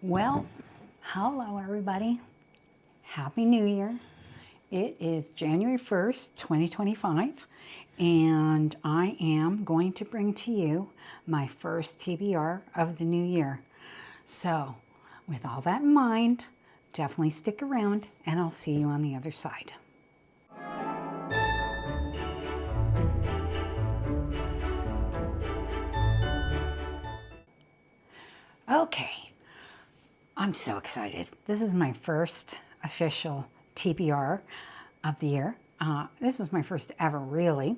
Well, hello everybody. Happy New Year. It is January 1st, 2025, and I am going to bring to you my first TBR of the new year. So, with all that in mind, definitely stick around and I'll see you on the other side. Okay. I'm so excited. This is my first official TBR of the year. This is my first ever, really.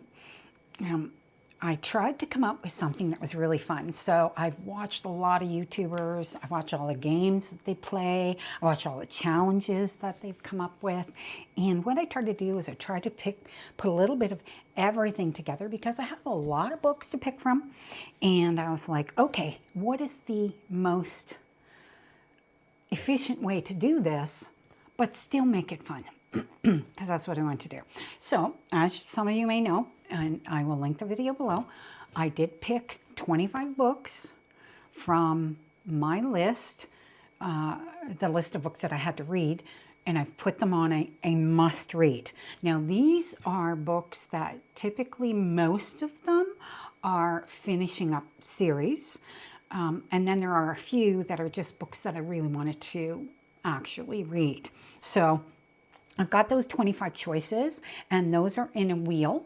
I tried to come up with something that was really fun. So I've watched a lot of YouTubers. I watch all the games that they play. I watch all the challenges that they've come up with. And what I tried to do is I tried to put a little bit of everything together because I have a lot of books to pick from. And I was like, okay, what is the most efficient way to do this, but still make it fun, because that's what I want to do. So, as some of you may know, and I will link the video below, I did pick 25 books from my list, the list of books that I had to read, and I've put them on a must read. Now, these are books that typically most of them are finishing up series. And then there are a few that are just books that I really wanted to actually read. So I've got those 25 choices, and those are in a wheel.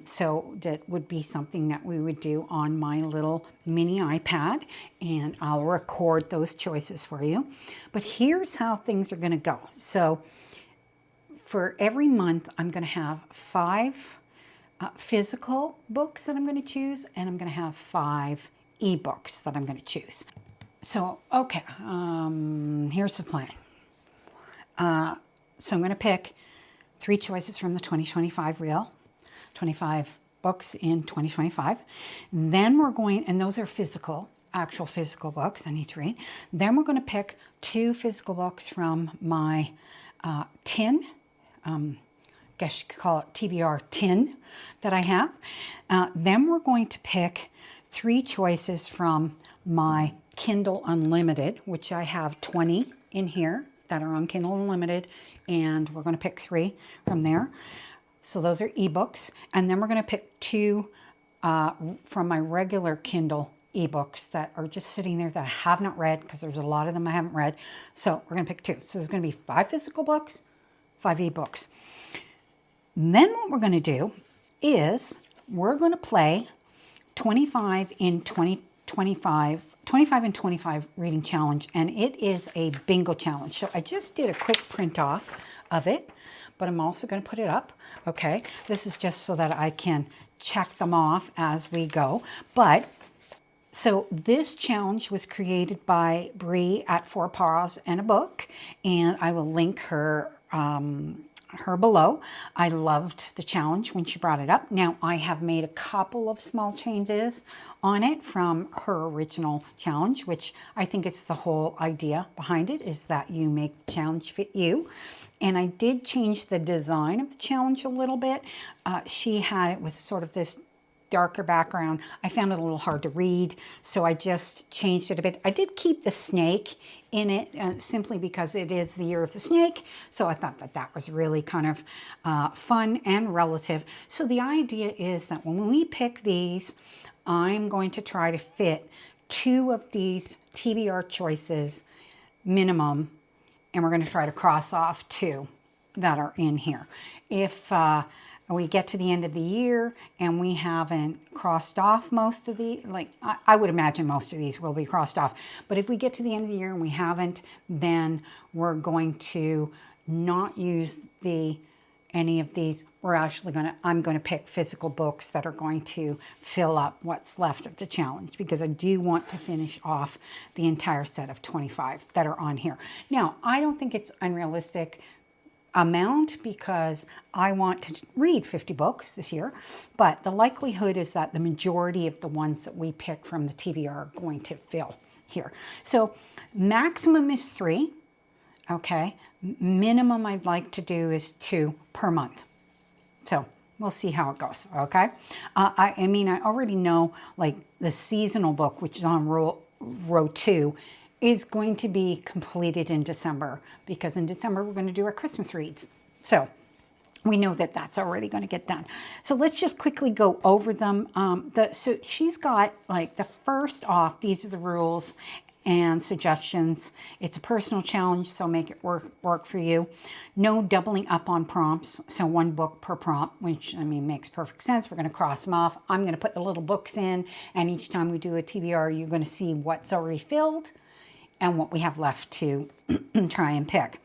So that would be something that we would do on my little mini iPad, and I'll record those choices for you. But here's how things are going to go. So for every month, I'm going to have 5 physical books that I'm going to choose, and I'm going to have 5 ebooks that I'm going to choose. So, okay, here's the plan. So I'm going to pick 3 choices from the 2025 reel, 25 books in 2025. Then we're going, and those are actual physical books I need to read. Then we're going to pick 2 physical books from my tin, guess you could call it TBR Tin that I have. Then we're going to pick 3 choices from my Kindle Unlimited, which I have 20 in here that are on Kindle Unlimited, and we're going to pick 3 from there. So those are ebooks, and then we're going to pick 2 from my regular Kindle ebooks that are just sitting there that I have not read, because there's a lot of them I haven't read. So we're going to pick 2. So there's going to be 5 physical books, 5 ebooks. Then what we're going to do is we're going to play 25 in 2025, 25 and 25 reading challenge, and it is a bingo challenge. So I just did a quick print off of it, but I'm also going to put it up. Okay, this is just so that I can check them off as we go. But so this challenge was created by Bree at 4 Paws and a Book, and I will link her below. I loved the challenge when she brought it up. Now, I have made a couple of small changes on it from her original challenge, which I think is the whole idea behind it, is that you make the challenge fit you. And I did change the design of the challenge a little bit. She had it with sort of this darker background. I found it a little hard to read, so I just changed it a bit. I did keep the snake in it simply because it is the year of the snake, so I thought that that was really kind of fun and relative. So the idea is that when we pick these, I'm going to try to fit 2 of these TBR choices minimum, and we're going to try to cross off 2 that are in here. If we get to the end of the year and we haven't crossed off most of the, I would imagine most of these will be crossed off. But if we get to the end of the year and we haven't, then we're going to not use any of these. I'm going to pick physical books that are going to fill up what's left of the challenge, because I do want to finish off the entire set of 25 that are on here. Now, I don't think it's unrealistic amount, because I want to read 50 books this year, but the likelihood is that the majority of the ones that we pick from the TBR are going to fill here. So maximum is 3, okay? Minimum I'd like to do is 2 per month. So we'll see how it goes, okay? I mean, I already know, like, the seasonal book, which is on row 2, is going to be completed in December, because in December we're going to do our Christmas reads. So we know that that's already going to get done. So let's just quickly go over them. So she's got, like, the first off, these are the rules and suggestions. It's a personal challenge, so make it work for you. No doubling up on prompts, so 1 book per prompt, which, I mean, makes perfect sense. We're going to cross them off. I'm going to put the little books in, and each time we do a TBR, you're going to see what's already filled and what we have left to try and pick.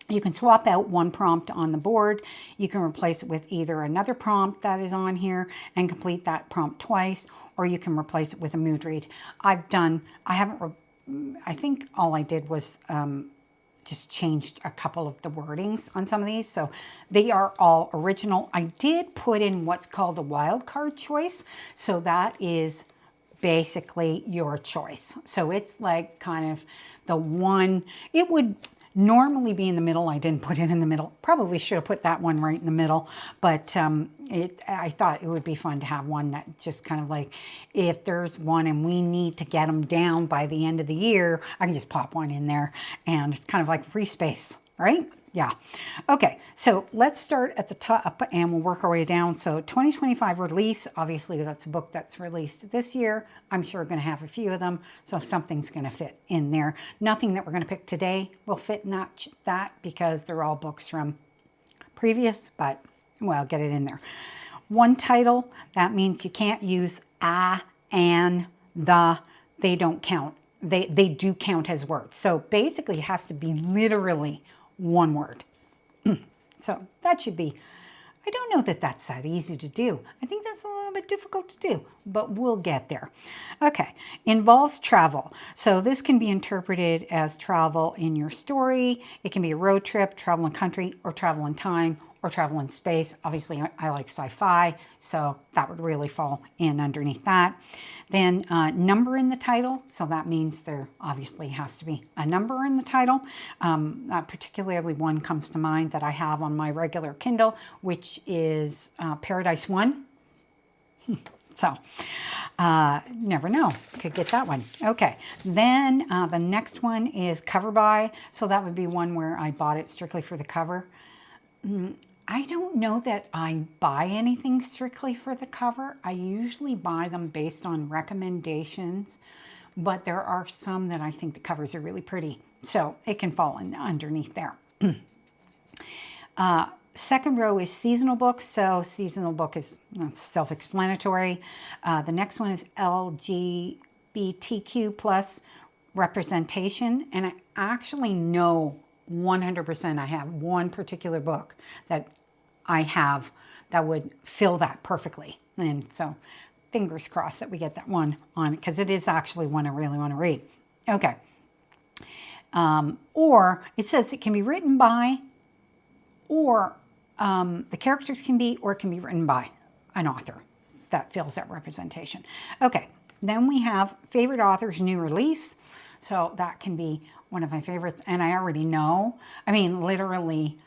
You can swap out 1 prompt on the board. You can replace it with either another prompt that is on here and complete that prompt twice, or you can replace it with a mood read. I think all I did was just changed a couple of the wordings on some of these. So they are all original. I did put in what's called a wild card choice. So that is basically your choice. So it's like kind of the one, it would normally be in the middle. I didn't put it in the middle. Probably should have put that one right in the middle. But I thought it would be fun to have one that just kind of like, if there's one and we need to get them down by the end of the year, I can just pop one in there, and it's kind of like free space, right? Yeah. Okay, so let's start at the top and we'll work our way down. So 2025 release, obviously that's a book that's released this year. I'm sure we're going to have a few of them, so something's going to fit in there. Nothing that we're going to pick today will fit in that because they're all books from previous, but well, get it in there. 1 title, that means you can't use a, an, the. They don't count. They do count as words. So basically it has to be literally 1 word. So that should be, I don't know that that's that easy to do. I think that's a little bit difficult to do, but we'll get there. Okay, involves travel. So this can be interpreted as travel in your story. It can be a road trip, travel in country, or travel in time, or travel in space. Obviously, I like sci-fi, so that would really fall in underneath that. Then number in the title, so that means there obviously has to be a number in the title. Particularly one comes to mind that I have on my regular Kindle, which is Paradise 1. So, never know, could get that one. Okay, then the next one is cover by. So that would be one where I bought it strictly for the cover. I don't know that I buy anything strictly for the cover. I usually buy them based on recommendations, but there are some that I think the covers are really pretty. So it can fall in underneath there. Second row is seasonal books. So seasonal book is self-explanatory. The next one is LGBTQ plus representation. And I actually know 100% I have one particular book that I have that would fill that perfectly. And so fingers crossed that we get that one on, because it is actually one I really want to read. Okay. Or it says it can be written by, or the characters can be, or it can be written by an author that fills that representation. Okay. Then we have favorite authors, new release. So that can be one of my favorites. And I already know, I mean, literally,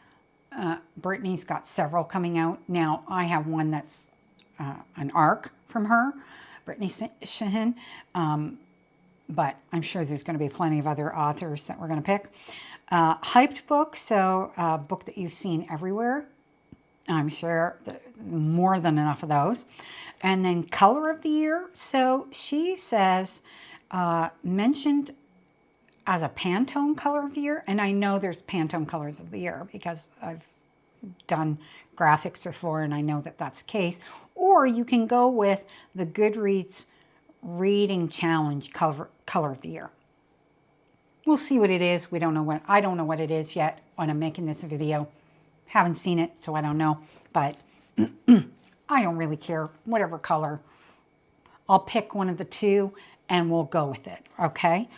Brittany's got several coming out. Now, I have one that's an arc from her, Brittany Sahin. But I'm sure there's going to be plenty of other authors that we're going to pick. Hyped book, so a book that you've seen everywhere. I'm sure more than enough of those. And then color of the year. So she says, mentioned as a Pantone color of the year. And I know there's Pantone colors of the year because I've done graphics before and I know that that's the case. Or you can go with the Goodreads Reading Challenge color of the year. We'll see what it is. We don't know what, I don't know what it is yet when I'm making this video. Haven't seen it, so I don't know. But I don't really care. Whatever color. I'll pick one of the two and we'll go with it. Okay?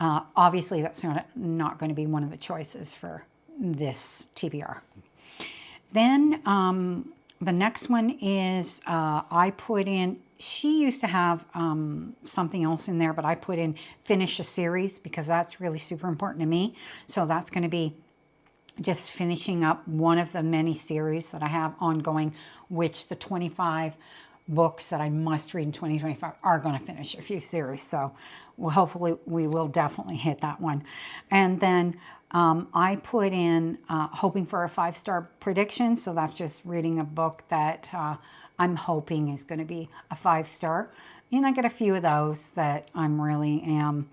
Obviously, that's not going to be one of the choices for this TBR. Then the next one is I put in, she used to have something else in there, but I put in finish a series because that's really super important to me. So that's going to be just finishing up one of the many series that I have ongoing, which the 25 books that I must read in 2025 are going to finish a few series. So hopefully we will definitely hit that one. And then I put in hoping for a 5-star prediction. So that's just reading a book that I'm hoping is going to be a 5-star. And I get a few of those that I'm really am.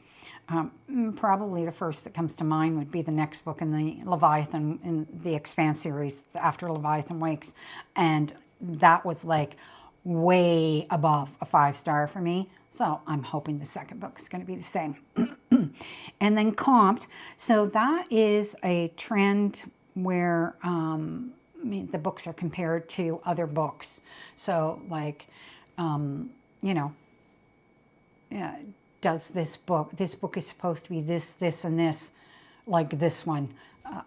Probably the first that comes to mind would be the next book in the Leviathan, in the Expanse series, after Leviathan Wakes. And that was like way above a 5-star for me. So I'm hoping the second book is going to be the same. And then Comped. So that is a trend where the books are compared to other books. So like, does this book is supposed to be this, and this, like this one.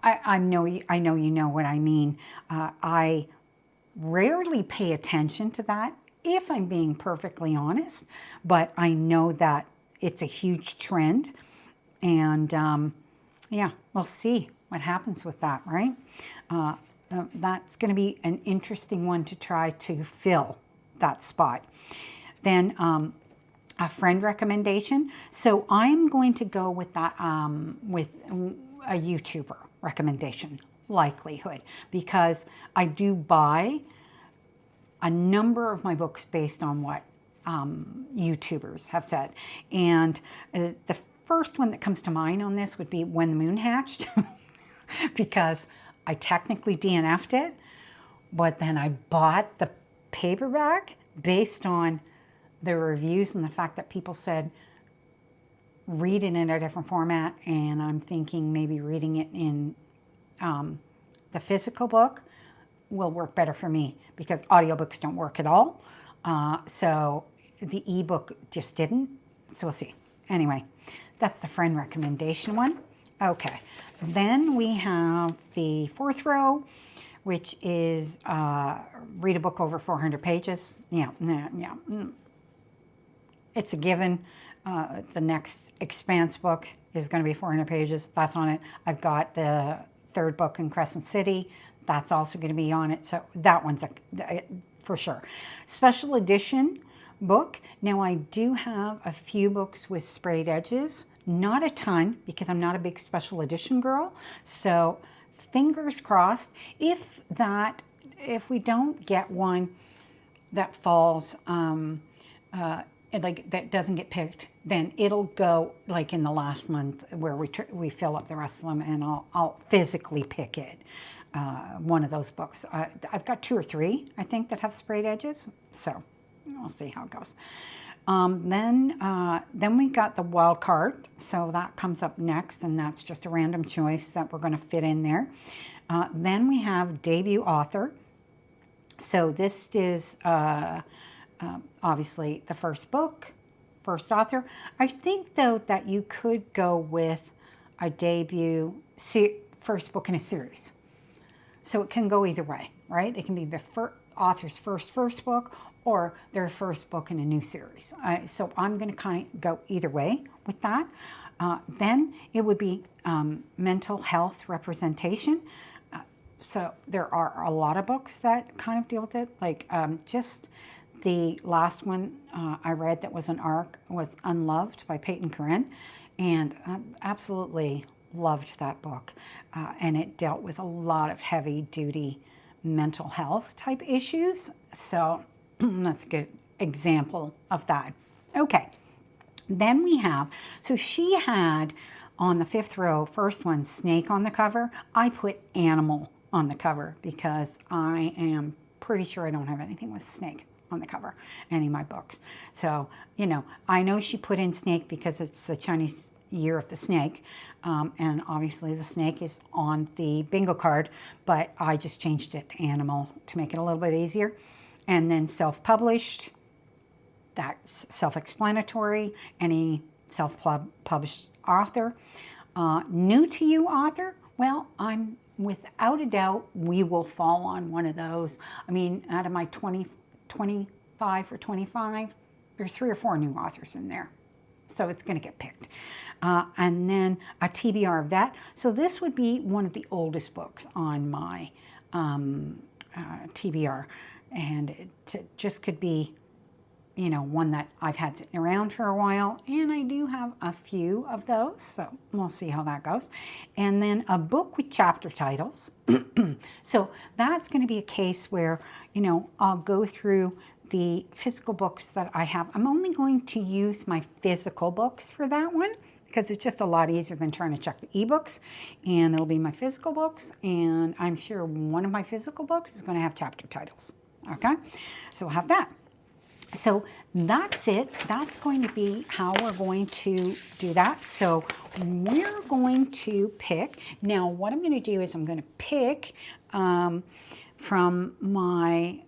I know you know what I mean. I rarely pay attention to that, if I'm being perfectly honest, but I know that it's a huge trend, and we'll see what happens with that, right? That's going to be an interesting one to try to fill that spot. Then a friend recommendation. So I'm going to go with that with a YouTuber recommendation likelihood, because I do buy a number of my books based on what YouTubers have said. And the first one that comes to mind on this would be When the Moon Hatched, because I technically DNF'd it, but then I bought the paperback based on the reviews and the fact that people said read it in a different format, and I'm thinking maybe reading it in the physical book will work better for me, because audiobooks don't work at all. So the ebook just didn't. So we'll see. Anyway, that's the friend recommendation one. Okay. Then we have the fourth row, which is read a book over 400 pages. Yeah. It's a given. The next Expanse book is going to be 400 pages. That's on it. I've got the third book in Crescent City. That's also going to be on it. So that one's for sure. Special edition book. Now I do have a few books with sprayed edges. Not a ton, because I'm not a big special edition girl. So fingers crossed. If we don't get one that falls, like that doesn't get picked, then it'll go like in the last month where we fill up the rest of them, and I'll physically pick it. One of those books. I've got 2 or 3, I think, that have sprayed edges. So we'll see how it goes. Then we got the wild card. So that comes up next, and that's just a random choice that we're going to fit in there. Then we have debut author. So this is obviously the first book, first author. I think, though, that you could go with a debut first book in a series. So it can go either way, right? It can be the author's first book, or their first book in a new series. So I'm going to kind of go either way with that. Then it would be mental health representation. So there are a lot of books that kind of deal with it. Like just the last one I read that was an arc was Unloved by Peyton Karin. And absolutely loved that book. And it dealt with a lot of heavy duty mental health type issues. So that's a good example of that. Okay. Then we have, so she had on the 5th row, first one, snake on the cover. I put animal on the cover because I am pretty sure I don't have anything with snake on the cover, any of my books. So, I know she put in snake because it's the Chinese year of the snake. And obviously the snake is on the bingo card, but I just changed it to animal to make it a little bit easier. And then self-published, that's self-explanatory, any self-published author. New to you author, well, I'm without a doubt, we will fall on one of those. I mean, out of my 25 or 25, there's 3 or 4 new authors in there. So it's going to get picked. And then a TBR vet. So this would be one of the oldest books on my TBR. And it just could be, you know, one that I've had sitting around for a while, and I do have a few of those, so we'll see how that goes. And then a book with chapter titles. So that's going to be a case where, you know, I'll go through the physical books that I have. I'm only going to use my physical books for that one, because it's just a lot easier than trying to check the ebooks. And it'll be my physical books, and I'm sure one of my physical books is going to have chapter titles. Okay, so we'll have that. So that's it. That's going to be how we're going to do that. So we're going to pick. Now, what I'm going to do is I'm going to pick from my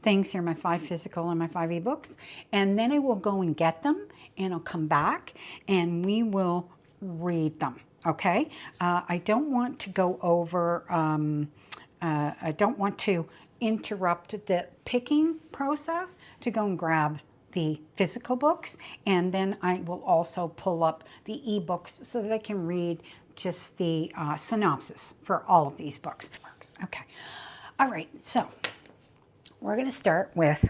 things here, my 5 physical and my 5 ebooks, and then I will go and get them, and I'll come back and we will read them. Okay? I don't want to go over, I don't want to interrupt the picking process to go and grab the physical books, and then I will also pull up the ebooks so that I can read just the synopsis for all of these books. Okay. All right, so we're going to start with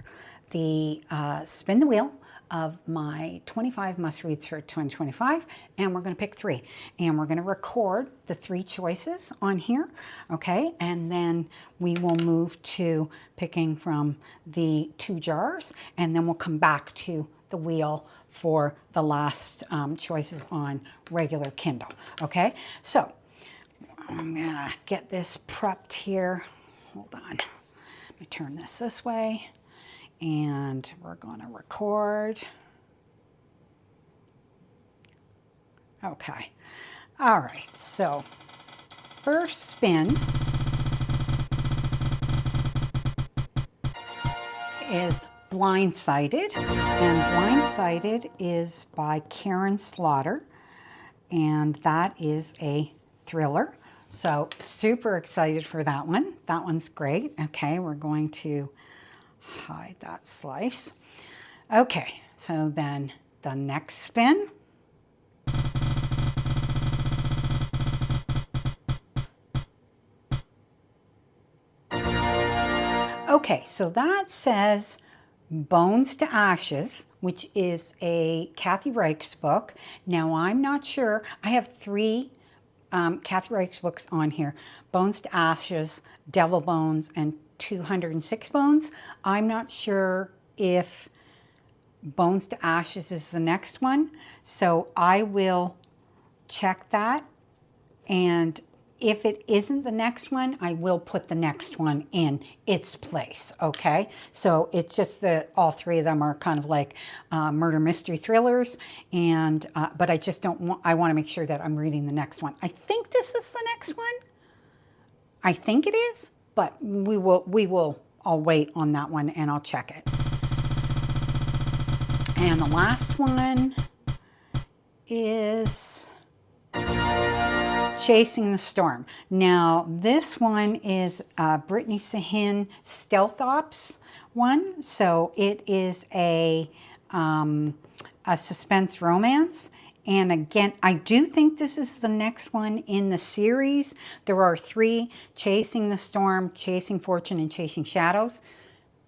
the spin the wheel of my 25 must-reads for 2025, and we're going to pick 3. And we're going to record the 3 choices on here, okay? And then we will move to picking from the 2 jars, and then we'll come back to the wheel for the last choices on regular Kindle, okay? So I'm going to get this prepped here. Hold on. Let me turn this way. And we're going to record. Okay. All right. So first spin is Blindsighted. And Blindsighted is by Karin Slaughter. And that is a thriller. So super excited for that one. That one's great. Okay. We're going to hide that slice. Okay, so then the next spin. Okay, so that says Bones to Ashes, which is a Kathy Reichs book. Now, I'm not sure. I have 3 Kathy Reichs books on here. Bones to Ashes, Devil Bones, and 206 Bones. I'm not sure if Bones to Ashes is the next one, so I will check that, and if it isn't the next one, I will put the next one in its place, okay? So it's just that all 3 of them are kind of like murder mystery thrillers, and but I just don't want, I want to make sure that I'm reading the next one. I think this is the next one. I think it is. But we will, I'll wait on that one and I'll check it. And the last one is Chasing the Storm. Now, this one is Brittany Sahin Stealth Ops one. So it is a suspense romance. And again, I do think this is the next one in the series. There are 3, Chasing the Storm, Chasing Fortune, and Chasing Shadows.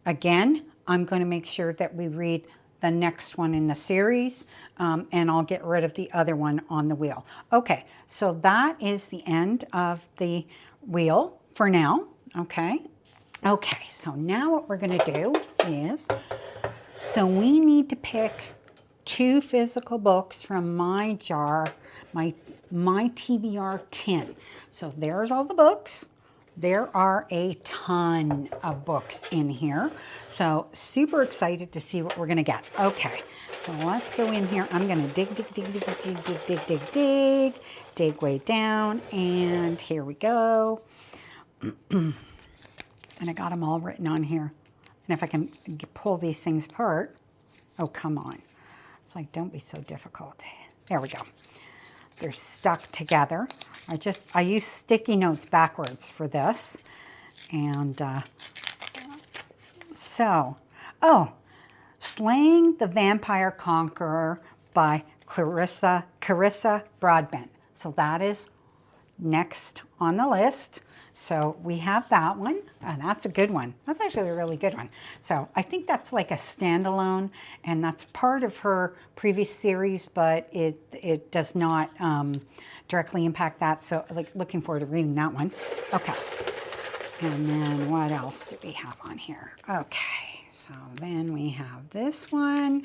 Again, I'm going to make sure that we read the next one in the series, and I'll get rid of the other one on the wheel. Okay, so that is the end of the wheel for now, okay? Okay, so now what we're going to do is, so we need to pick 2 physical books from my jar, my TBR tin. So there's all the books. There are a ton of books in here. So super excited to see what we're going to get. Okay, so let's go in here. I'm going to dig way down. And here we go. And I got them all written on here. And if I can pull these things apart. Oh, come on. It's like, don't be so difficult. There we go. They're stuck together. I use sticky notes backwards for this. And Slaying the Vampire Conqueror by Carissa Broadbent. So that is next on the list. So we have that one, and that's a good one. That's actually a really good one. So I think that's like a standalone, and that's part of her previous series, but it does not directly impact that. So like looking forward to reading that one. Okay. And then what else do we have on here? Okay, so then we have this one.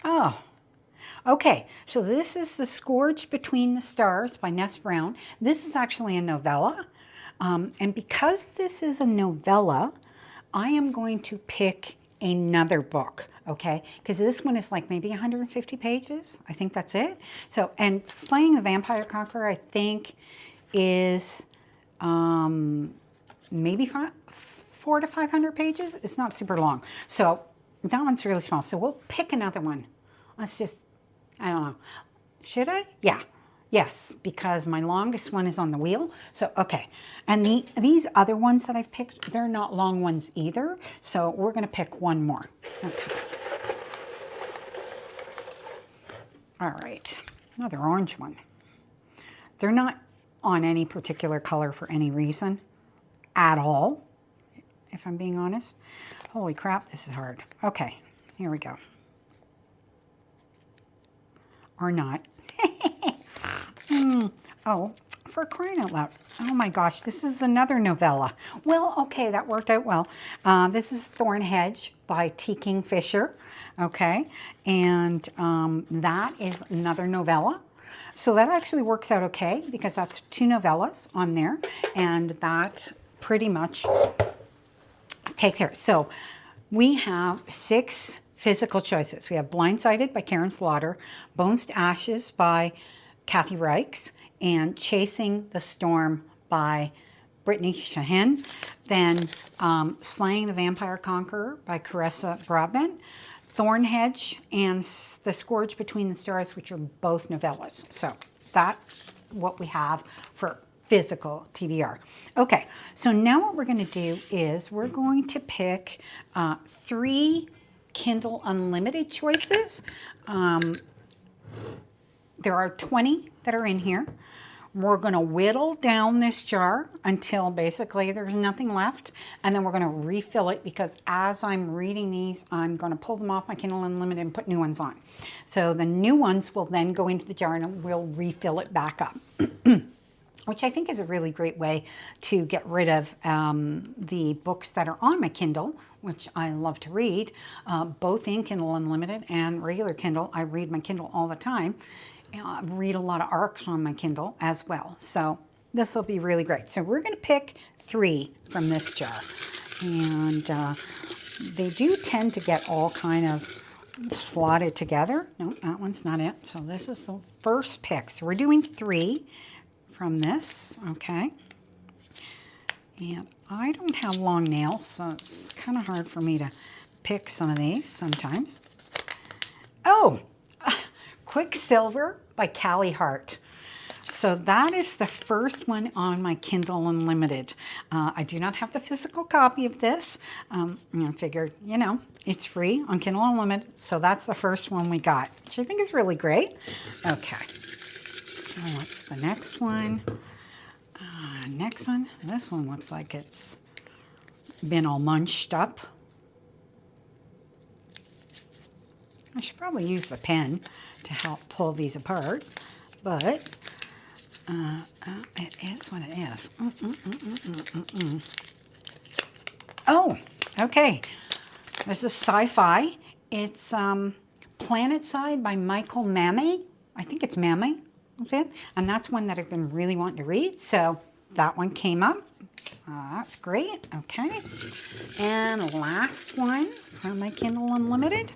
Oh, okay. So this is The Scourge Between the Stars by Ness Brown. This is actually a novella. And because this is a novella, I am going to pick another book, okay? Because this one is like maybe 150 pages. I think that's it. So, and Slaying the Vampire Conqueror, I think, is maybe 400 to 500 pages. It's not super long. So that one's really small. So we'll pick another one. Let's just, I don't know. Should I? Yeah. Yes, because my longest one is on the wheel. So, okay. And these other ones that I've picked, they're not long ones either. So we're going to pick one more. Okay. All right. Another orange one. They're not on any particular color for any reason at all, if I'm being honest. Holy crap, this is hard. Okay, here we go. Or not. Oh, for crying out loud. Oh my gosh, this is another novella. Well, okay, that worked out well. This is Thornhedge by T. Kingfisher. Okay, and that is another novella. So that actually works out okay because that's 2 novellas on there, and that pretty much takes care. So we have 6 physical choices. We have Blindsighted by Karin, Bones to Ashes by Kathy Reichs, and Chasing the Storm by Brittany Sahin. Then Slaying the Vampire Conqueror by Carissa Broadbent. Thornhedge and The Scourge Between the Stars, which are both novellas. So that's what we have for physical TBR. Okay, so now what we're going to do is we're going to pick 3 Kindle Unlimited choices. There are 20 that are in here. We're going to whittle down this jar until basically there's nothing left. And then we're going to refill it because as I'm reading these, I'm going to pull them off my Kindle Unlimited and put new ones on. So the new ones will then go into the jar and we'll refill it back up. Which I think is a really great way to get rid of the books that are on my Kindle, which I love to read, both in Kindle Unlimited and regular Kindle. I read my Kindle all the time. I read a lot of ARCs on my Kindle as well. So this will be really great. So we're going to pick 3 from this jar. And they do tend to get all kind of slotted together. No, that one's not it. So this is the first pick. So we're doing 3 from this, okay? And I don't have long nails, so it's kind of hard for me to pick some of these sometimes. Oh, Quicksilver by Callie Hart. So that is the first one on my Kindle Unlimited. I do not have the physical copy of this. I figured, you know, it's free on Kindle Unlimited, so that's the first one we got, which I think is really great. Okay. What's the next one? Next one. This one looks like it's been all munched up. I should probably use the pen to help pull these apart, but it is what it is. Oh, okay. This is sci-fi. It's Planetside by Michael Mammay. I think it's Mammay. That's it. And that's one that I've been really wanting to read. So that one came up. That's great. Okay. And last one from my Kindle Unlimited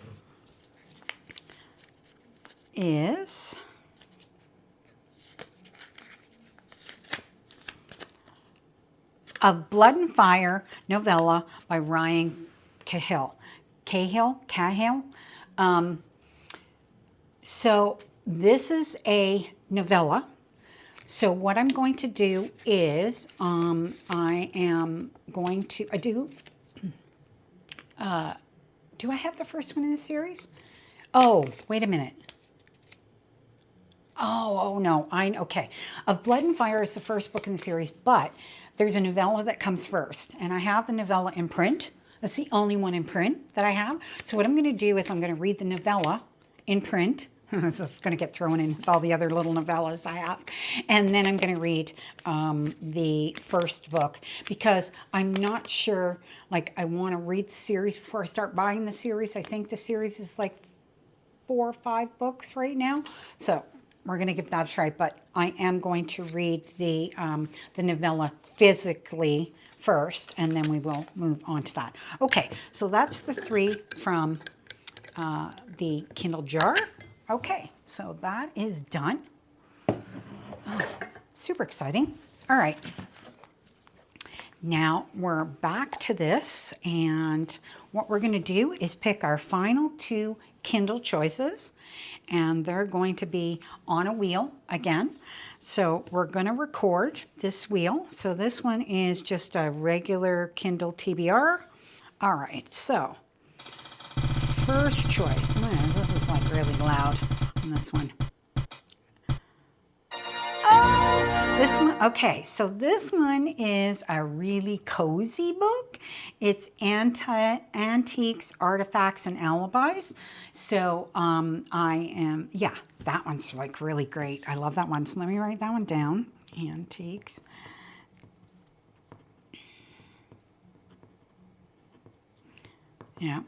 is Of Blood and Fire novella by Ryan Cahill. Cahill? So this is a novella. So what I'm going to do is I am going to, do I have the first one in the series? Oh, wait a minute. Oh no, okay. Of Blood and Fire is the first book in the series, but there's a novella that comes first, and I have the novella in print. That's the only one in print that I have. So what I'm going to do is I'm going to read the novella in print. So it's going to get thrown in with all the other little novellas I have. And then I'm going to read the first book because I'm not sure, like, I want to read the series before I start buying the series. I think the series is like 4 or 5 books right now. So we're going to give that a try, but I am going to read the novella physically first, and then we will move on to that. Okay, so that's the 3 from the Kindle jar. Okay, so that is done. Oh, super exciting. All right. Now we're back to this, and what we're going to do is pick our final 2 Kindle choices, and they're going to be on a wheel again. So we're going to record this wheel. So this one is just a regular Kindle TBR. All right, so first choice. This is like really loud on this one. Oh, this one. Okay, so this one is a really cozy book. It's Antiques, Artifacts, and Alibis. So that one's like really great. I love that one. So let me write that one down. Antiques. Yeah,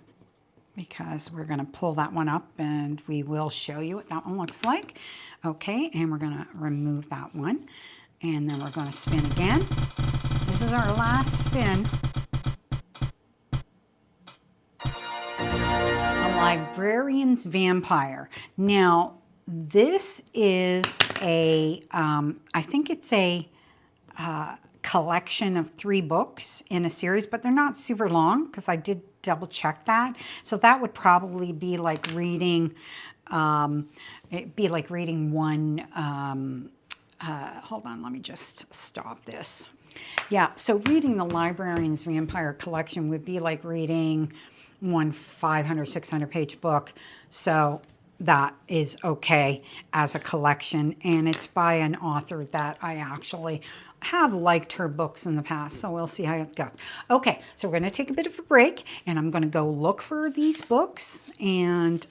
because we're going to pull that one up and we will show you what that one looks like. Okay, and we're going to remove that one. And then we're going to spin again. This is our last spin. A Librarian's Vampire. Now, this is a, I think it's a collection of 3 books in a series, but they're not super long because I did double check that. So that would probably be like reading, it'd be like reading one, hold on, let me just stop this. Yeah, so reading the Librarian's Vampire collection would be like reading one 500, 600 page book. So that is okay as a collection, and it's by an author that I actually have liked her books in the past, so we'll see how it goes. Okay, so we're going to take a bit of a break, and I'm going to go look for these books, and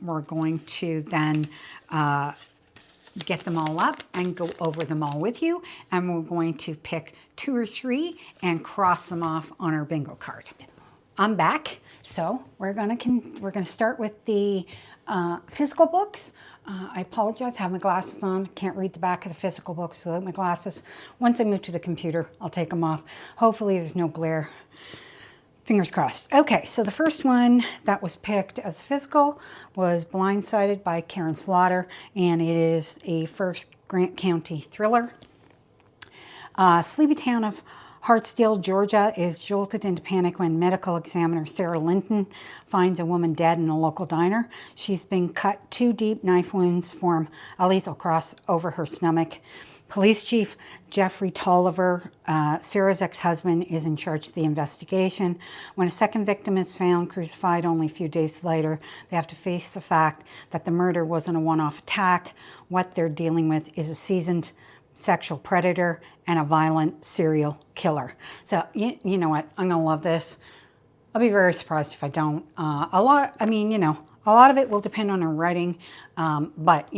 we're going to then get them all up and go over them all with you, and we're going to pick 2 or 3 and cross them off on our bingo card. I'm back, so we're gonna start with the physical books. I apologize, I have my glasses on. Can't read the back of the physical books without my glasses. Once I move to the computer, I'll take them off. Hopefully there's no glare. Fingers crossed. Okay, so the first one that was picked as physical was Blindsighted by Karin Slaughter, and it is a first Grant County thriller. Sleepy town of Hartsdale, Georgia is jolted into panic when medical examiner Sarah Linton finds a woman dead in a local diner. She's been cut 2 deep knife wounds form a lethal cross over her stomach. Police Chief Jeffrey Tolliver, Sarah's ex-husband, is in charge of the investigation. When a second victim is found crucified only a few days later, they have to face the fact that the murder wasn't a one-off attack. What they're dealing with is a seasoned sexual predator and a violent serial killer. So you know what? I'm gonna love this. I'll be very surprised if I don't. A lot of it will depend on her writing, but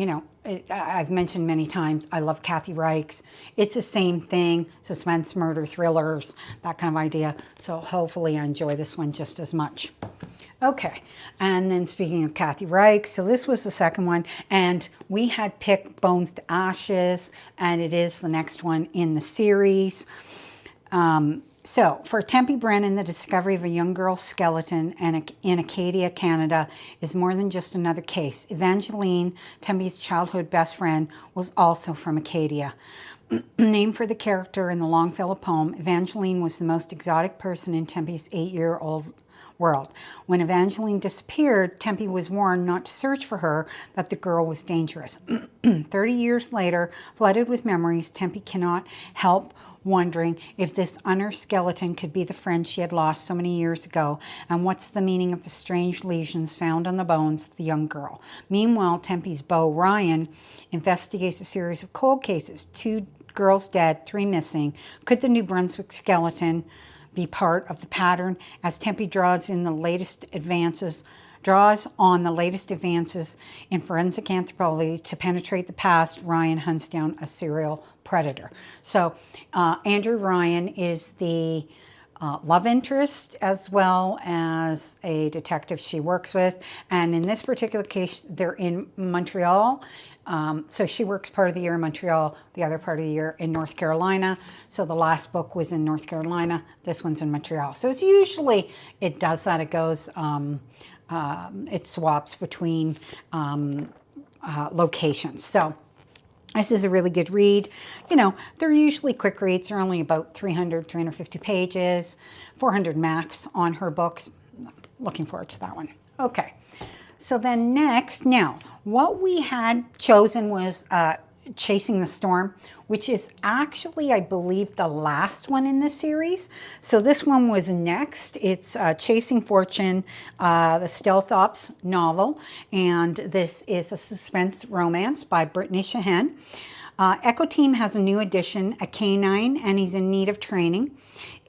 I've mentioned many times, I love Kathy Reichs. It's the same thing, suspense, murder, thrillers, that kind of idea. So hopefully I enjoy this one just as much. Okay, and then speaking of Kathy Reichs, so this was the second one, and we had picked Bones to Ashes, and it is the next one in the series. So for Tempe Brennan, the discovery of a young girl's skeleton in Acadia, Canada, is more than just another case. Evangeline, Tempe's childhood best friend, was also from Acadia. Named for the character in the Longfellow poem, Evangeline was the most exotic person in Tempe's 8-year-old world. When Evangeline disappeared, Tempe was warned not to search for her, that the girl was dangerous. 30 years later, flooded with memories, Tempe cannot help wondering if this unearthed skeleton could be the friend she had lost so many years ago, and what's the meaning of the strange lesions found on the bones of the young girl. Meanwhile, Tempe's beau, Ryan, investigates a series of cold cases. 2 girls dead, 3 missing. Could the New Brunswick skeleton be part of the pattern? As Tempe draws on the latest advances in forensic anthropology to penetrate the past, Ryan hunts down a serial predator. So Andrew Ryan is the love interest as well as a detective she works with. And in this particular case, they're in Montreal. So she works part of the year in Montreal, the other part of the year in North Carolina. So the last book was in North Carolina. This one's in Montreal. So it's usually, it does that. It goes, it swaps between locations. So this is a really good read. You know, they're usually quick reads. They're only about 300, 350 pages, 400 max on her books. Looking forward to that one. Okay. So then next, now, what we had chosen was Chasing the Storm, which is actually, I believe, the last one in the series. So this one was next. It's Chasing Fortune, the Stealth Ops novel, and this is a suspense romance by Brittany Sahin. Echo Team has a new addition, a canine, and he's in need of training.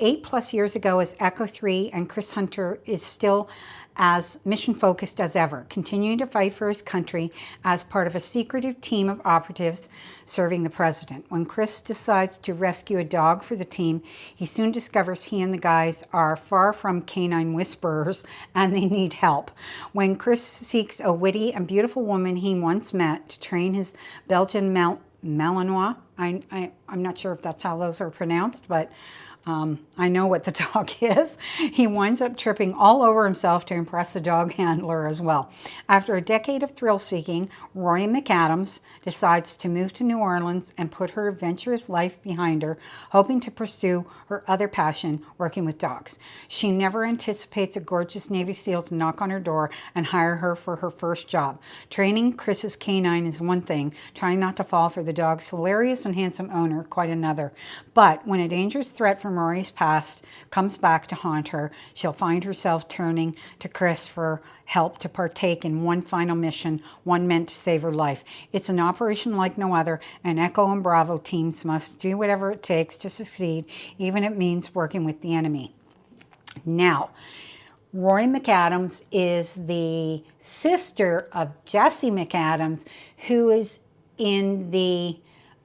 8+ years ago as Echo 3, and Chris Hunter is still as mission-focused as ever, continuing to fight for his country as part of a secretive team of operatives serving the president. When Chris decides to rescue a dog for the team, he soon discovers he and the guys are far from canine whisperers and they need help. When Chris seeks a witty and beautiful woman he once met to train his Belgian Malinois, I'm not sure if that's how those are pronounced, but I know what the dog is. He winds up tripping all over himself to impress the dog handler as well. After a decade of thrill-seeking, Roy McAdams decides to move to New Orleans and put her adventurous life behind her, hoping to pursue her other passion, working with dogs. She never anticipates a gorgeous Navy SEAL to knock on her door and hire her for her first job. Training Chris's canine is one thing, trying not to fall for the dog's hilarious and handsome owner quite another. But when a dangerous threat from Rory's past comes back to haunt her, she'll find herself turning to Chris for help to partake in one final mission, one meant to save her life. It's an operation like no other, and Echo and Bravo teams must do whatever it takes to succeed, even if it means working with the enemy. Now, Roy McAdams is the sister of Jesse McAdams, who is in the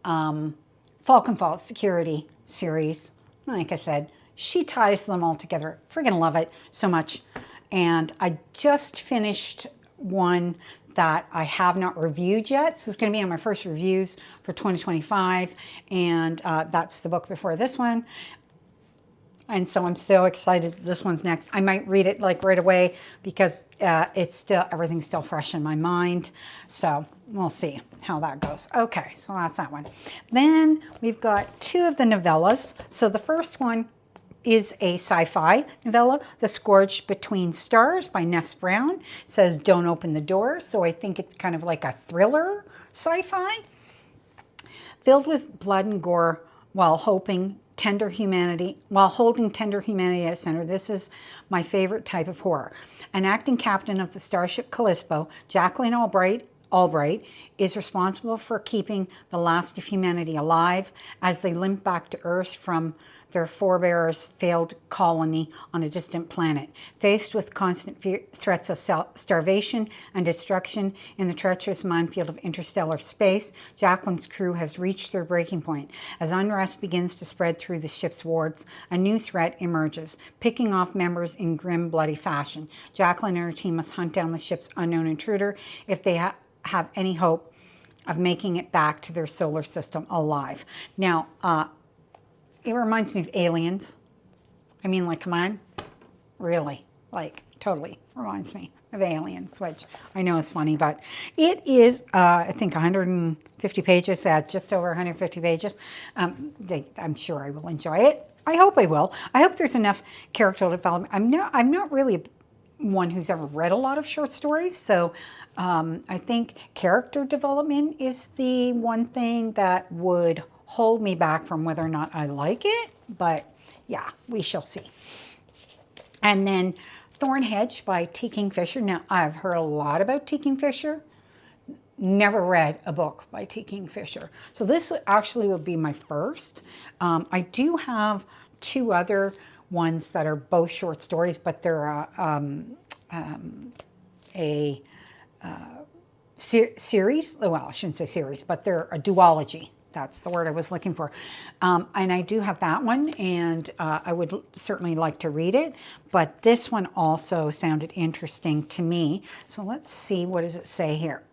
Falcon Falls Security series. Like I said, she ties them all together. Freaking love it so much. And I just finished one that I have not reviewed yet. So it's going to be on my first reviews for 2025. And that's the book before this one. And so I'm so excited that this one's next. I might read it like right away because everything's still fresh in my mind. So we'll see how that goes. Okay, so that's that one. Then we've got 2 of the novellas. So the first one is a sci-fi novella, The Scourge Between Stars by Ness Brown. It says don't open the door. So I think it's kind of like a thriller sci-fi filled with blood and gore while holding tender humanity at center. This is my favorite type of horror. An acting captain of the starship Callisto, Jacqueline Albright, is responsible for keeping the last of humanity alive as they limp back to Earth from their forebears' failed colony on a distant planet. Faced with constant threats of starvation and destruction in the treacherous minefield of interstellar space, Jacqueline's crew has reached their breaking point. As unrest begins to spread through the ship's wards, a new threat emerges, picking off members in grim, bloody fashion. Jacqueline and her team must hunt down the ship's unknown intruder if they have any hope of making it back to their solar system alive. Now, it reminds me of Aliens. I mean, like, come on. Really. Like, totally reminds me of Aliens, which I know is funny, but it is, I think, 150 pages, just over 150 pages. I'm sure I will enjoy it. I hope I will. I hope there's enough character development. I'm not really one who's ever read a lot of short stories, so I think character development is the one thing that would hold me back from whether or not I like it, but yeah, we shall see. And then Thornhedge by T. Kingfisher. Now, I've heard a lot about T. Kingfisher. Never read a book by T. Kingfisher. So this actually will be my first. I do have 2 other ones that are both short stories, but they're series. Well, I shouldn't say series, but they're a duology. That's the word I was looking for. And I do have that one, and I would certainly like to read it. But this one also sounded interesting to me. So let's see, what does it say here?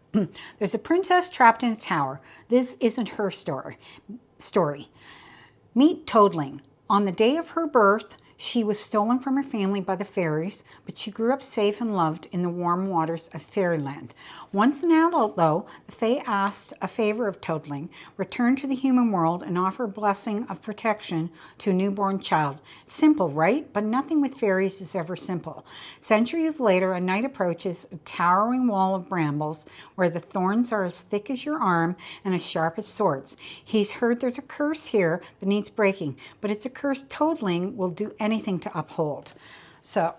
There's a princess trapped in a tower. This isn't her story. Meet Toadling. On the day of her birth, she was stolen from her family by the fairies, but she grew up safe and loved in the warm waters of fairyland. Once an adult, though, the Fae asked a favor of Toadling, return to the human world and offer a blessing of protection to a newborn child. Simple, right? But nothing with fairies is ever simple. Centuries later, a knight approaches a towering wall of brambles where the thorns are as thick as your arm and as sharp as swords. He's heard there's a curse here that needs breaking, but it's a curse Toadling will do anything to uphold. So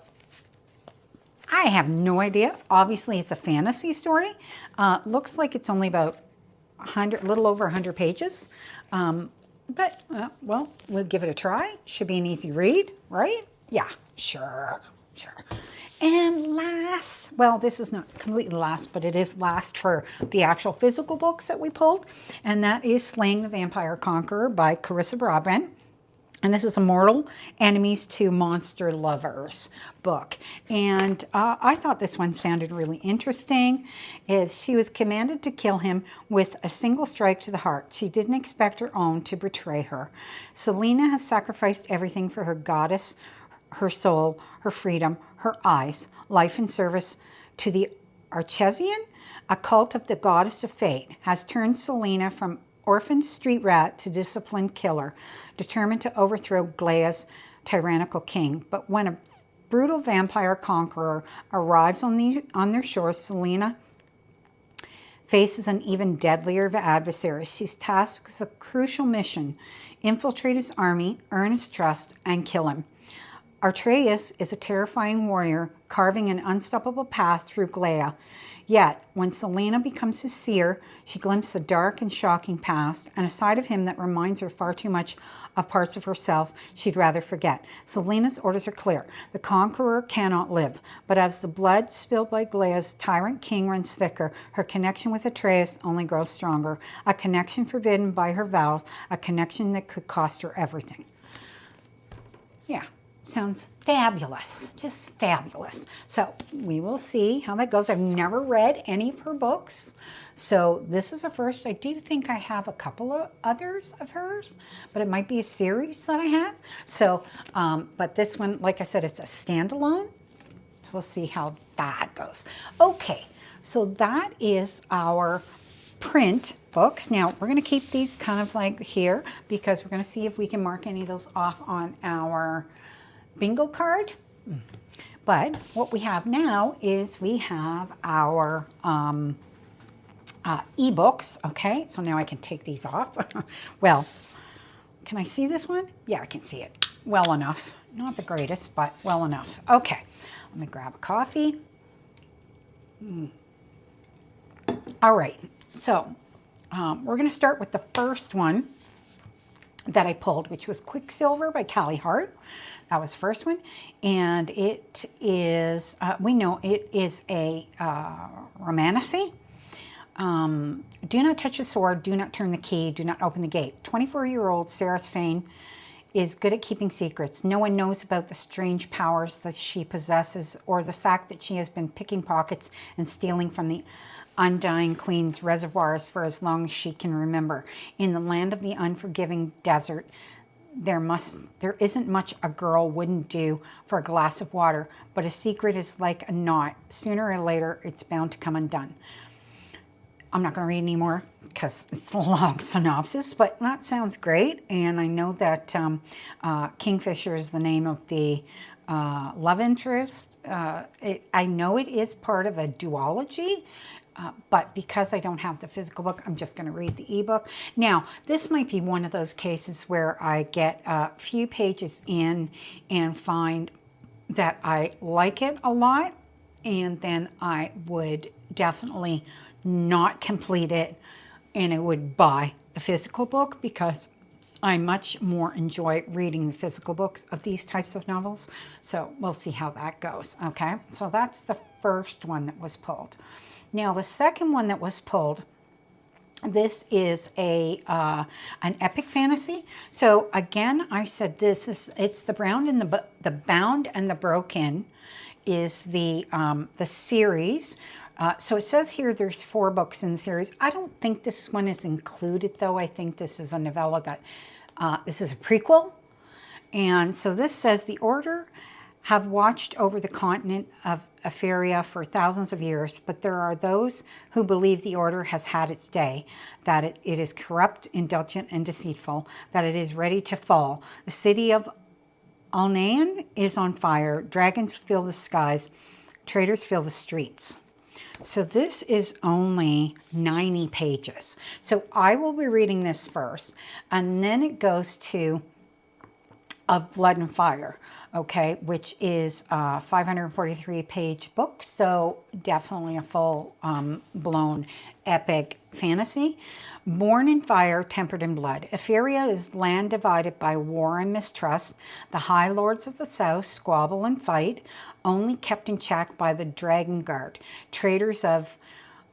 I have no idea. Obviously, it's a fantasy story. Looks like it's only about 100, a little over 100 pages. But, well, we'll give it a try. Should be an easy read, right? Yeah, sure. And last, well, this is not completely last, but it is last for the actual physical books that we pulled. And that is Slaying the Vampire Conqueror by Carissa Broadbent. And this is a Mortal Enemies to Monster Lovers book. And I thought this one sounded really interesting. She was commanded to kill him with a single strike to the heart. She didn't expect her own to betray her. Selena has sacrificed everything for her goddess, her soul, her freedom, her eyes, life and service to the Archesian, a cult of the goddess of fate, has turned Selena from orphaned street rat to disciplined killer, determined to overthrow Glea's tyrannical king. But when a brutal vampire conqueror arrives on their shores, Selena faces an even deadlier adversary. She's tasked with a crucial mission: infiltrate his army, earn his trust, and kill him. Artreus is a terrifying warrior, carving an unstoppable path through Glea. Yet, when Selena becomes his seer, she glimpses a dark and shocking past and a side of him that reminds her far too much of parts of herself she'd rather forget. Selena's orders are clear. The Conqueror cannot live, but as the blood spilled by Glea's tyrant king runs thicker, her connection with Atreus only grows stronger. A connection forbidden by her vows, a connection that could cost her everything. Yeah. Sounds fabulous, just fabulous. So we will see how that goes. I've never read any of her books, so this is a first. I do think I have a couple of others of hers, but it might be a series that I have. So, but this one, like I said, it's a standalone. So we'll see how that goes. Okay, so that is our print books. Now we're going to keep these kind of like here because we're going to see if we can mark any of those off on our bingo card. But what we have now is we have our ebooks. Okay, so now I can take these off. Well, can I see this one? Yeah, I can see it well enough. Not the greatest, but well enough. Okay, let me grab a coffee. All right, so we're going to start with the first one that I pulled, which was Quicksilver by Callie Hart. That was the first one, and it is, we know it is a romantasy. Do not touch a sword, do not turn the key, do not open the gate. 24-year-old Sarah Sahin is good at keeping secrets. No one knows about the strange powers that she possesses or the fact that she has been picking pockets and stealing from the Undying Queen's reservoirs for as long as she can remember. In the land of the unforgiving desert, there isn't much a girl wouldn't do for a glass of water, but a secret is like a knot. Sooner or later, it's bound to come undone. I'm not going to read anymore because it's a long synopsis, but that sounds great. And I know that Kingfisher is the name of the love interest. I know it is part of a duology, but because I don't have the physical book, I'm just going to read the ebook. Now, this might be one of those cases where I get a few pages in and find that I like it a lot, and then I would definitely not complete it, and I would buy the physical book because I much more enjoy reading the physical books of these types of novels. So we'll see how that goes, okay? So that's the first one that was pulled. Now, the second one that was pulled, this is an epic fantasy. So again, I said it's the Bound and the Bound and the Broken is the series. So it says here there's 4 books in the series. I don't think this one is included, though. I think this is a novella that this is a prequel. And so this says the Order have watched over the continent of Etheria for thousands of years, but there are those who believe the Order has had its day, that it is corrupt, indulgent, and deceitful, that it is ready to fall. The city of Alnain is on fire. Dragons fill the skies. Traitors fill the streets. So this is only 90 pages. So I will be reading this first, and then it goes to Of Blood and Fire, okay, which is a 543-page book, so definitely a full-blown epic fantasy. Born in fire, tempered in blood. Etheria is land divided by war and mistrust. The High Lords of the South squabble and fight, only kept in check by the Dragon Guard, traitors of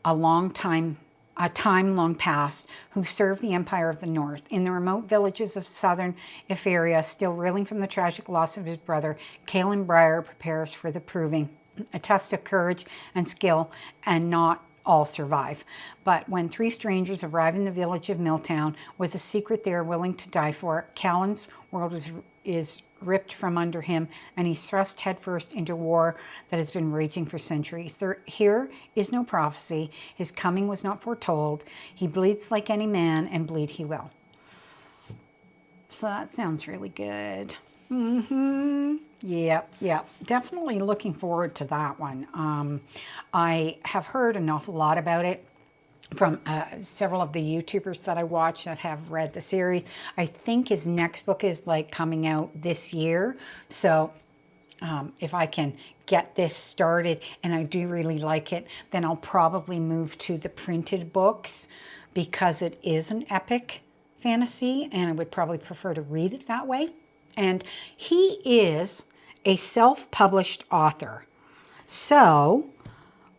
a time long past, who serve the Empire of the North. In the remote villages of southern Etheria, still reeling from the tragic loss of his brother, Cahill prepares for the proving, a test of courage and skill, and not all survive. But when 3 strangers arrive in the village of Milltown with a secret they are willing to die for, Callan's world is ripped from under him, and he's thrust headfirst into war that has been raging for centuries. Here is no prophecy. His coming was not foretold. He bleeds like any man, and bleed he will. So that sounds really good. Yep. Definitely looking forward to that one. I have heard an awful lot about it from several of the YouTubers that I watch that have read the series. I think his next book is like coming out this year. So if I can get this started and I do really like it, then I'll probably move to the printed books because it is an epic fantasy and I would probably prefer to read it that way. And he is a self-published author. So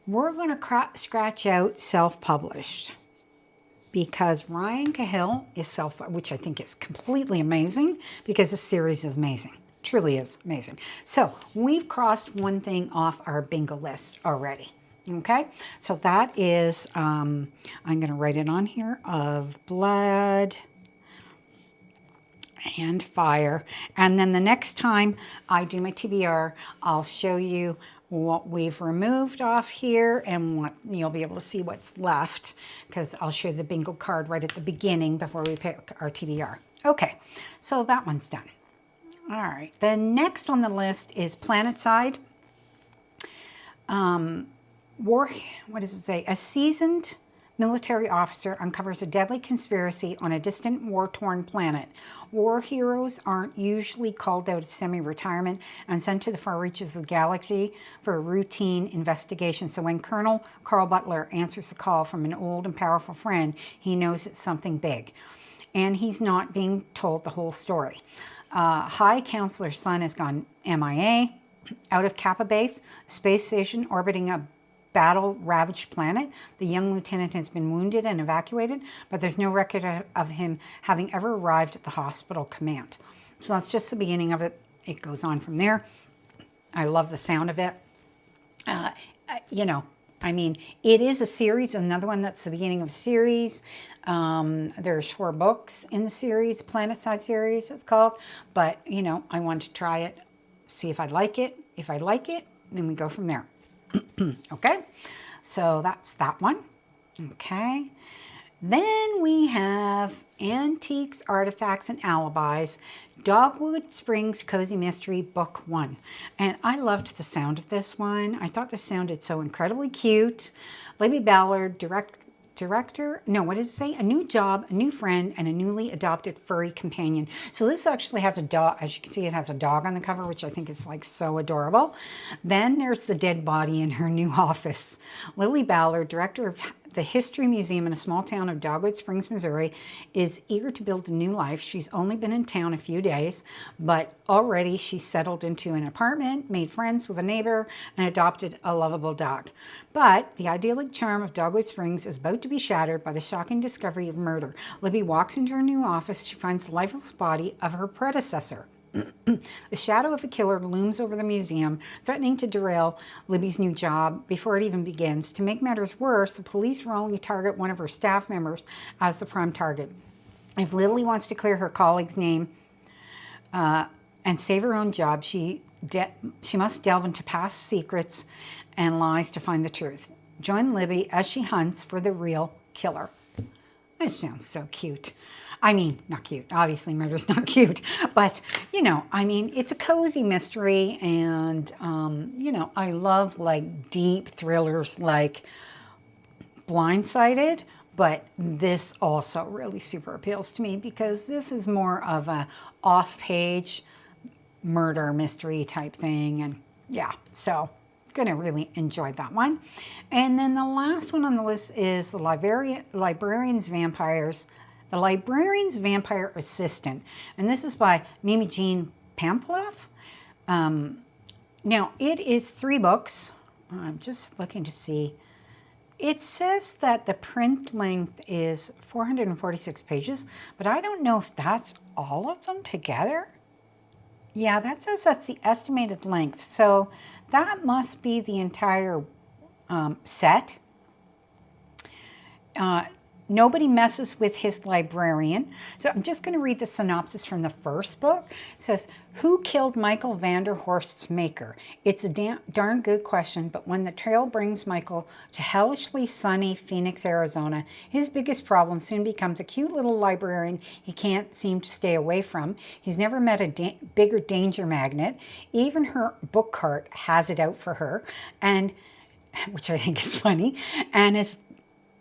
we're going to scratch out self-published because Ryan Cahill is which I think is completely amazing because the series is amazing. Truly is amazing. So we've crossed one thing off our bingo list already. Okay, so that is, I'm going to write it on here, Of Blood and Fire. And then the next time I do my TBR, I'll show you what we've removed off here and what you'll be able to see what's left because I'll show you the bingo card right at the beginning before we pick our TBR. Okay, so that one's done. All right, the next on the list is Planetside. What does it say? A seasoned military officer uncovers a deadly conspiracy on a distant war-torn planet. War heroes aren't usually called out of semi-retirement and sent to the far reaches of the galaxy for a routine investigation. So when Colonel Carl Butler answers a call from an old and powerful friend, he knows it's something big. And he's not being told the whole story. High Counselor's son has gone MIA, out of Kappa Base, space station orbiting a battle-ravaged planet. The young lieutenant has been wounded and evacuated, but there's no record of him having ever arrived at the hospital command. So that's just the beginning of it. It goes on from there. I love the sound of it. You know, I mean, it is a series, another one that's the beginning of a series. There's 4 books in the series, Planetside series it's called. But, you know, I wanted to try it, see if I like it. If I like it, then we go from there. Okay, so that's that one. Okay, then we have Antiques, Artifacts, and Alibis, Dogwood Springs Cozy Mystery, Book 1. And I loved the sound of this one. I thought this sounded so incredibly cute. Libby Ballard, director, no, what does it say? A new job, a new friend, and a newly adopted furry companion. So this actually has a dog. As you can see, it has a dog on the cover, which I think is like so adorable. Then there's the dead body in her new office. Lily Ballard, director of the History Museum in a small town of Dogwood Springs, Missouri, is eager to build a new life. She's only been in town a few days, but already she's settled into an apartment, made friends with a neighbor, and adopted a lovable dog. But the idyllic charm of Dogwood Springs is about to be shattered by the shocking discovery of murder. Libby walks into her new office. She finds the lifeless body of her predecessor. The shadow of the killer looms over the museum, threatening to derail Libby's new job before it even begins. To make matters worse, the police wrongly target one of her staff members as the prime target. If Lily wants to clear her colleague's name and save her own job, she must delve into past secrets and lies to find the truth. Join Libby as she hunts for the real killer. It sounds so cute. I mean, not cute. Obviously, murder's not cute. But, you know, I mean, it's a cozy mystery. And, you know, I love, like, deep thrillers like Blindsighted. But this also really super appeals to me because this is more of a off-page murder mystery type thing. And, yeah, so going to really enjoy that one. And then the last one on the list is the Librarian's The Librarian's Vampire Assistant. And this is by Mimi Jean Pamfiloff. Now, it is 3 books. I'm just looking to see. It says that the print length is 446 pages, but I don't know if that's all of them together. Yeah, that says that's the estimated length. So that must be the entire set. Nobody messes with his librarian. So I'm just going to read the synopsis from the first book. It says, who killed Michael Vanderhorst's maker? It's a darn good question, but when the trail brings Michael to hellishly sunny Phoenix, Arizona, his biggest problem soon becomes a cute little librarian he can't seem to stay away from. He's never met a bigger danger magnet. Even her book cart has it out for her, and which I think is funny. And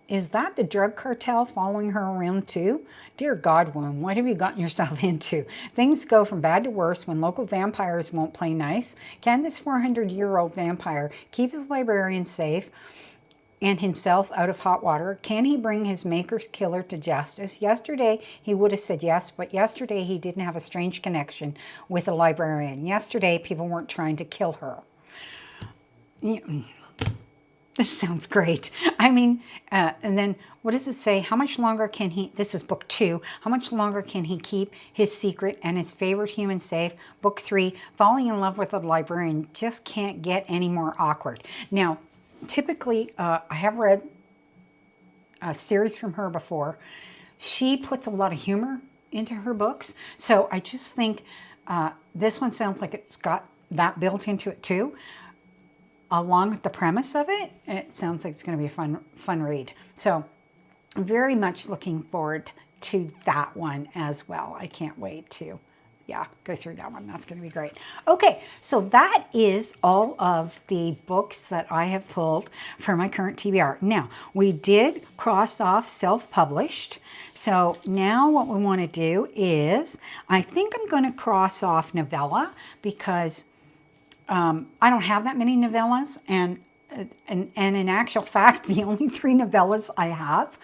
is that the drug cartel following her around too? Dear God, woman, what have you gotten yourself into? Things go from bad to worse when local vampires won't play nice. Can this 400-year-old vampire keep his librarian safe and himself out of hot water? Can he bring his maker's killer to justice? Yesterday, he would have said yes, but yesterday he didn't have a strange connection with a librarian. Yesterday, people weren't trying to kill her. This sounds great. I mean, and then what does it say? How much longer can he, this is book 2, how much longer can he keep his secret and his favorite human safe? Book 3, falling in love with a librarian just can't get any more awkward. Now, typically, I have read a series from her before. She puts a lot of humor into her books. So I just think this one sounds like it's got that built into it too. Along with the premise of it, it sounds like it's going to be a fun read. So very much looking forward to that one as well. I can't wait to, go through that one. That's going to be great. Okay, so that is all of the books that I have pulled for my current TBR. Now, we did cross off self-published. So now what we want to do is, I think I'm going to cross off Novella because I don't have that many novellas, and in actual fact, the only 3 novellas I have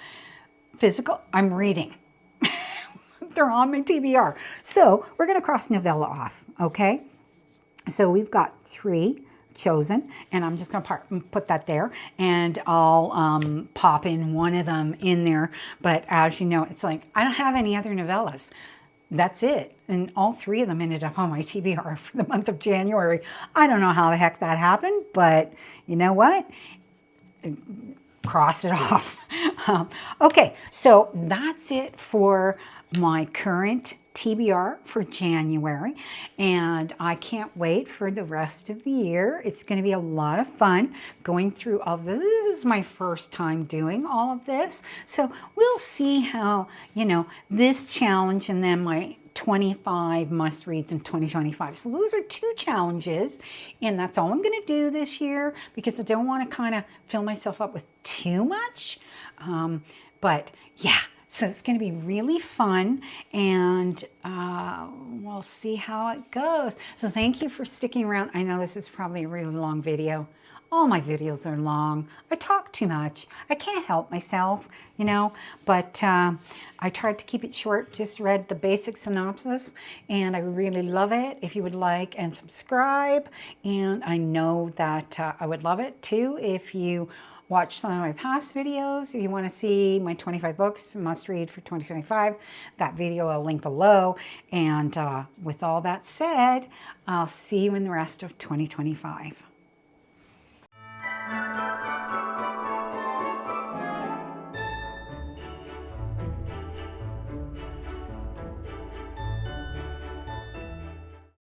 physical, I'm reading. They're on my TBR. So we're going to cross Novella off, okay? So we've got 3 chosen, and I'm just going to put that there, and I'll pop in one of them in there. But as you know, it's like, I don't have any other novellas. That's it. And all 3 of them ended up on my TBR for the month of January. I don't know how the heck that happened, but you know what? Cross it off. Okay, so that's it for my current TBR for January, and I can't wait for the rest of the year. It's going to be a lot of fun going through all of this. This is my first time doing all of this, so we'll see how, you know, this challenge and then my 25 must reads in 2025. So those are 2 challenges, and that's all I'm going to do this year because I don't want to kind of fill myself up with too much. But yeah, so it's going to be really fun, and we'll see how it goes. So thank you for sticking around. I know this is probably a really long video. All my videos are long. I talk too much. I can't help myself, you know, but I tried to keep it short, just read the basic synopsis, and I really love it. If you would like and subscribe, and I know that I would love it too if you watch some of my past videos. If you want to see my 25 books must read for 2025, that video I'll link below. And with all that said, I'll see you in the rest of 2025.